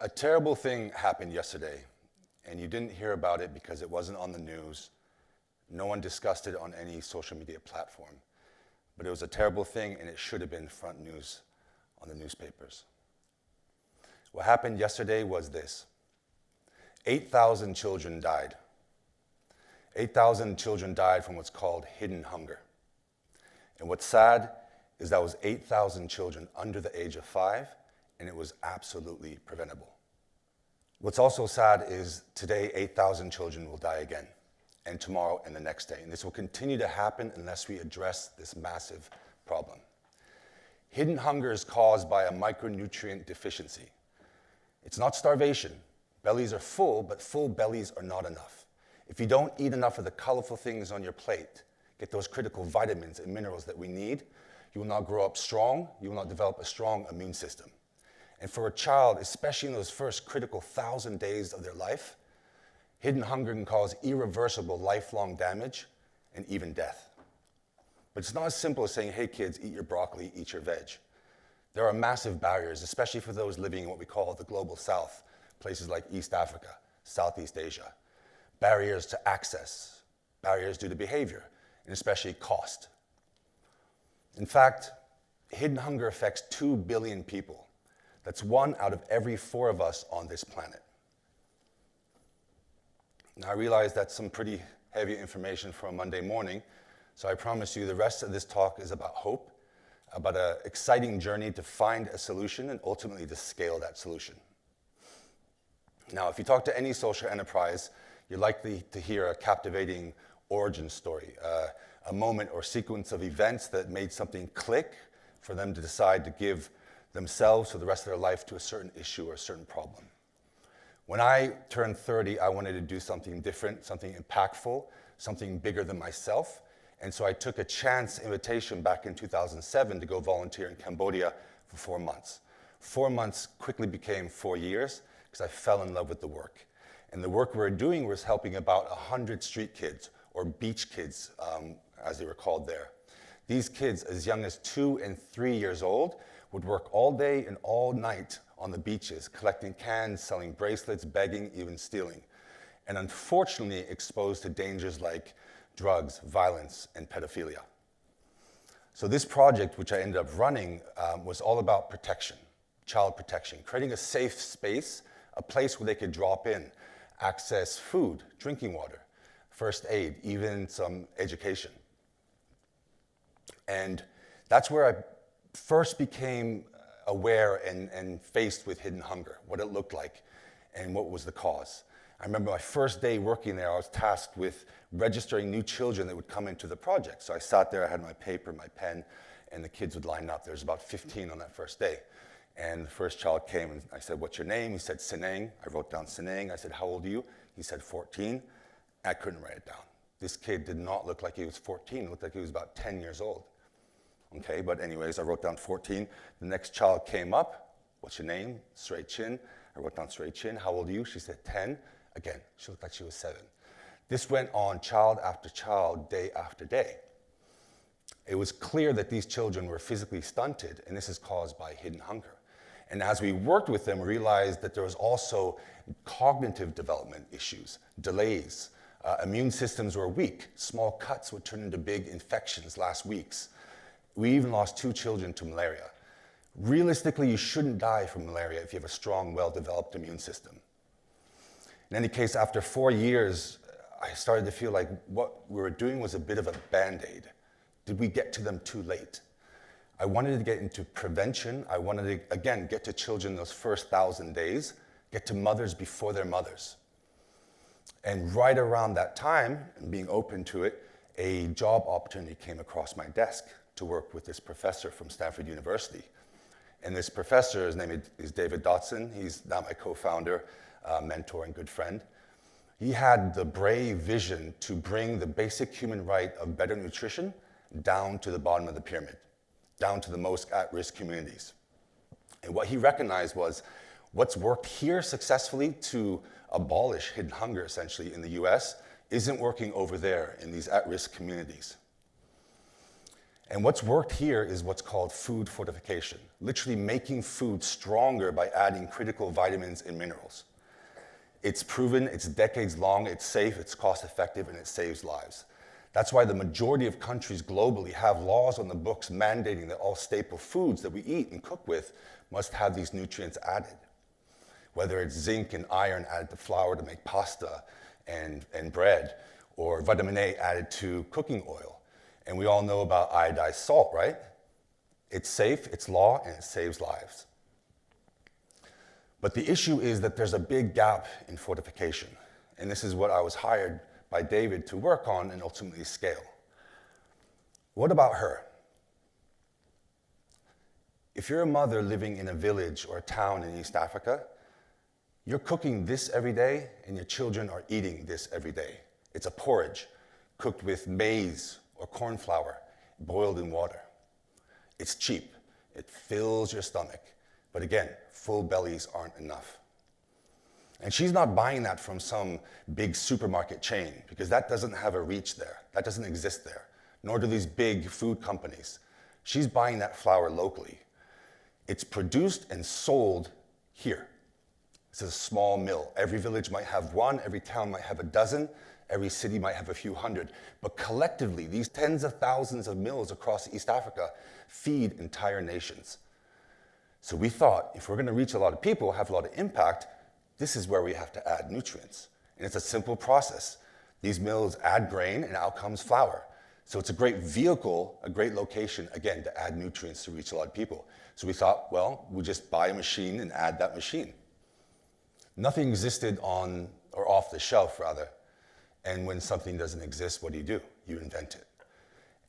A terrible thing happened yesterday, and you didn't hear about it because it wasn't on the news. No one discussed it on any social media platform. But it was a terrible thing, and it should have been front news on the newspapers. What happened yesterday was this. 8,000 children died. 8,000 children died from what's called hidden hunger. And what's sad is that was 8,000 children under the age of 5, and it was absolutely preventable. What's also sad is today 8,000 children will die again, and tomorrow and the next day. And this will continue to happen unless we address this massive problem. Hidden hunger is caused by a micronutrient deficiency. It's not starvation. Bellies are full, but full bellies are not enough. If you don't eat enough of the colorful things on your plate, get those critical vitamins and minerals that we need, you will not grow up strong, you will not develop a strong immune system. And for a child, especially in those first critical 1,000 days of their life, hidden hunger can cause irreversible lifelong damage and even death. But it's not as simple as saying, hey kids, eat your broccoli, eat your veg. There are massive barriers, especially for those living in what we call the global south, places like East Africa, Southeast Asia. Barriers to access, barriers due to behavior, and especially cost. In fact, hidden hunger affects 2 billion people. That's 1 out of every 4 of us on this planet. Now I realize that's some pretty heavy information for a Monday morning, so I promise you the rest of this talk is about hope, about an exciting journey to find a solution and ultimately to scale that solution. Now, if you talk to any social enterprise, you're likely to hear a captivating origin story, a moment or sequence of events that made something click for them to decide to give themselves for the rest of their life to a certain issue or a certain problem. When I turned 30, I wanted to do something different, something impactful, something bigger than myself. And so I took a chance invitation back in 2007 to go volunteer in Cambodia for 4 months. 4 months quickly became 4 years because I fell in love with the work. And the work we were doing was helping about 100 street kids, or beach kids, as they were called there. These kids, as young as 2 and 3 years old, would work all day and all night on the beaches, collecting cans, selling bracelets, begging, even stealing, and unfortunately exposed to dangers like drugs, violence, and pedophilia. So this project, which I ended up running, was all about protection, child protection, creating a safe space, a place where they could drop in, access food, drinking water, first aid, even some education. And that's where I first became aware and faced with hidden hunger, what it looked like, and what was the cause. I remember my first day working there, I was tasked with registering new children that would come into the project. So I sat there, I had my paper, my pen, and the kids would line up. There was about 15 on that first day. And the first child came, and I said, what's your name? He said, Seneng. I wrote down Seneng. I said, how old are you? He said, 14. I couldn't write it down. This kid did not look like he was 14. It looked like he was about 10 years old. Okay, but anyways, I wrote down 14. The next child came up. What's your name? Srei Chin. I wrote down Srei Chin. How old are you? She said 10. Again, she looked like she was 7. This went on child after child, day after day. It was clear that these children were physically stunted, and this is caused by hidden hunger. And as we worked with them, we realized that there was also cognitive development issues, delays. Immune systems were weak. Small cuts would turn into big infections, last weeks. We even lost 2 children to malaria. Realistically, you shouldn't die from malaria if you have a strong, well-developed immune system. In any case, after 4 years, I started to feel like what we were doing was a bit of a Band-Aid. Did we get to them too late? I wanted to get into prevention. I wanted to, again, get to children those first 1,000 days, get to mothers before their mothers. And right around that time, and being open to it, a job opportunity came across my desk to work with this professor from Stanford University. And this professor, his name is David Dotson. He's now my co-founder, mentor, and good friend. He had the brave vision to bring the basic human right of better nutrition down to the bottom of the pyramid, down to the most at-risk communities. And what he recognized was what's worked here successfully to abolish hidden hunger, essentially, in the US, isn't working over there in these at-risk communities. And what's worked here is what's called food fortification, literally making food stronger by adding critical vitamins and minerals. It's proven, it's decades long, it's safe, it's cost effective, and it saves lives. That's why the majority of countries globally have laws on the books mandating that all staple foods that we eat and cook with must have these nutrients added. Whether it's zinc and iron added to flour to make pasta and bread, or vitamin A added to cooking oil. And we all know about iodized salt, right? It's safe, it's law, and it saves lives. But the issue is that there's a big gap in fortification. And this is what I was hired by David to work on and ultimately scale. What about her? If you're a mother living in a village or a town in East Africa, you're cooking this every day and your children are eating this every day. It's a porridge cooked with maize or corn flour, boiled in water. It's cheap, it fills your stomach, but again, full bellies aren't enough. And she's not buying that from some big supermarket chain because that doesn't have a reach there, that doesn't exist there, nor do these big food companies. She's buying that flour locally. It's produced and sold here. It's a small mill. Every village might have one, every town might have a dozen, every city might have a few hundred. But collectively, these tens of thousands of mills across East Africa feed entire nations. So we thought, if we're going to reach a lot of people, have a lot of impact, this is where we have to add nutrients. And it's a simple process. These mills add grain and out comes flour. So it's a great vehicle, a great location, again, to add nutrients to reach a lot of people. So we thought, well, we'll just buy a machine and add that machine. Nothing existed on, or off the shelf rather. And when something doesn't exist, what do? You invent it.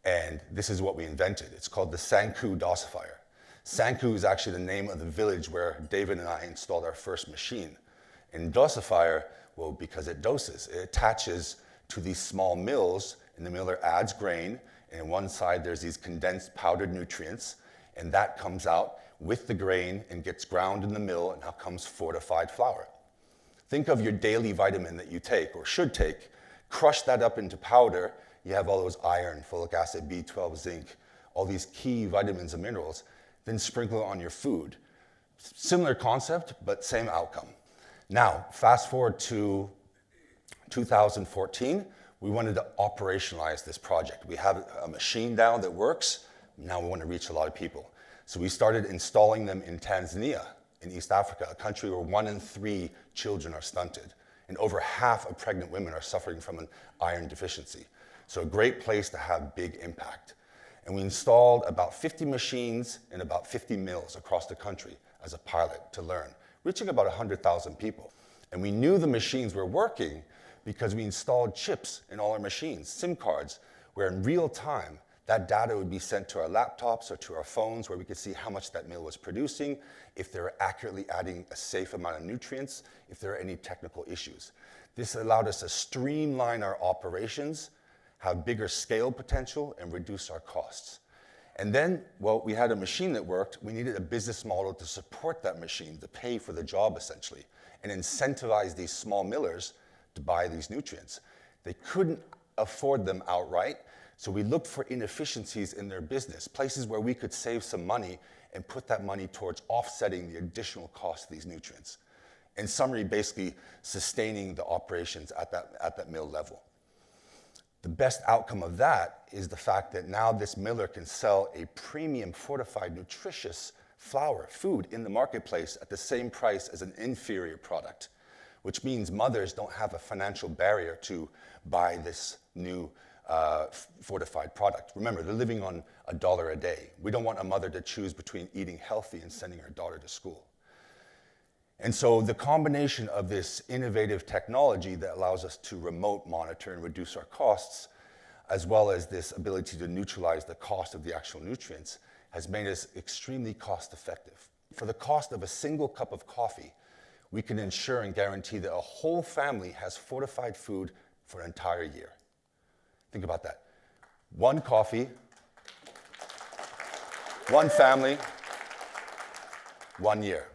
And this is what we invented. It's called the Sanku dosifier. Sanku is actually the name of the village where David and I installed our first machine. And dosifier, well, because it doses. It attaches to these small mills, and the miller adds grain, and on one side there's these condensed powdered nutrients, and that comes out with the grain and gets ground in the mill, and out comes fortified flour. Think of your daily vitamin that you take, or should take, crush that up into powder, you have all those iron, folic acid, B12, zinc, all these key vitamins and minerals, then sprinkle it on your food. Similar concept, but same outcome. Now, fast forward to 2014, we wanted to operationalize this project. We have a machine now that works, now we want to reach a lot of people. So we started installing them in Tanzania, in East Africa, a country where 1 in 3 children are stunted, and over half of pregnant women are suffering from an iron deficiency. So a great place to have big impact. And we installed about 50 machines in about 50 mills across the country as a pilot to learn, reaching about 100,000 people. And we knew the machines were working because we installed chips in all our machines, SIM cards, where in real time, that data would be sent to our laptops or to our phones where we could see how much that mill was producing, if they were accurately adding a safe amount of nutrients, if there are any technical issues. This allowed us to streamline our operations, have bigger scale potential, and reduce our costs. And then, well, we had a machine that worked. We needed a business model to support that machine, to pay for the job essentially, and incentivize these small millers to buy these nutrients. They couldn't afford them outright, so we looked for inefficiencies in their business, places where we could save some money and put that money towards offsetting the additional cost of these nutrients. In summary, basically sustaining the operations at that mill level. The best outcome of that is the fact that now this miller can sell a premium fortified nutritious flour, food in the marketplace at the same price as an inferior product, which means mothers don't have a financial barrier to buy this new fortified product. Remember, they're living on $1 a day. We don't want a mother to choose between eating healthy and sending her daughter to school. And so the combination of this innovative technology that allows us to remote monitor and reduce our costs, as well as this ability to neutralize the cost of the actual nutrients, has made us extremely cost effective. For the cost of a single cup of coffee, we can ensure and guarantee that a whole family has fortified food for an entire year. Think about that. 1 coffee, 1 family, 1 year.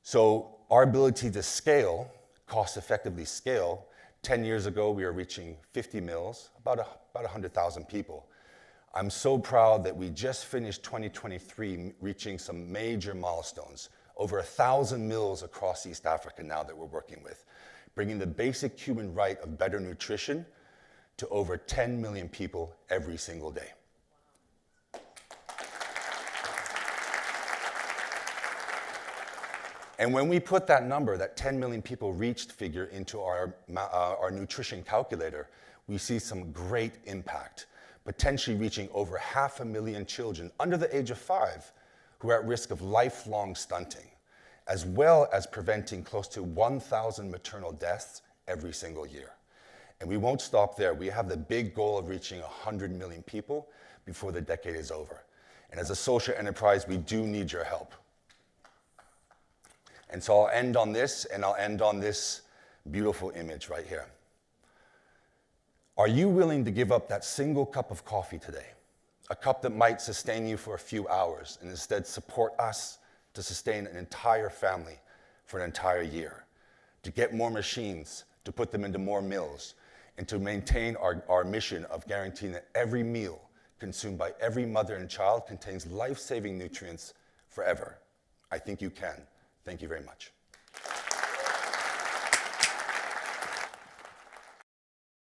So our ability to scale, cost effectively scale, 10 years ago we were reaching 50 mills, about 100,000 people. I'm so proud that we just finished 2023 reaching some major milestones. Over 1,000 meals across East Africa now that we're working with, bringing the basic human right of better nutrition to over 10 million people every single day. And when we put that number, that 10 million people reached figure, into our nutrition calculator, we see some great impact, potentially reaching over 500,000 children under the age of 5 who are at risk of lifelong stunting, as well as preventing close to 1,000 maternal deaths every single year. And we won't stop there. We have the big goal of reaching 100 million people before the decade is over. And as a social enterprise, we do need your help. And so I'll end on this, and I'll end on this beautiful image right here. Are you willing to give up that single cup of coffee today? A cup that might sustain you for a few hours, and instead support us to sustain an entire family for an entire year, to get more machines, to put them into more mills, and to maintain our mission of guaranteeing that every meal consumed by every mother and child contains life-saving nutrients forever? I think you can. Thank you very much.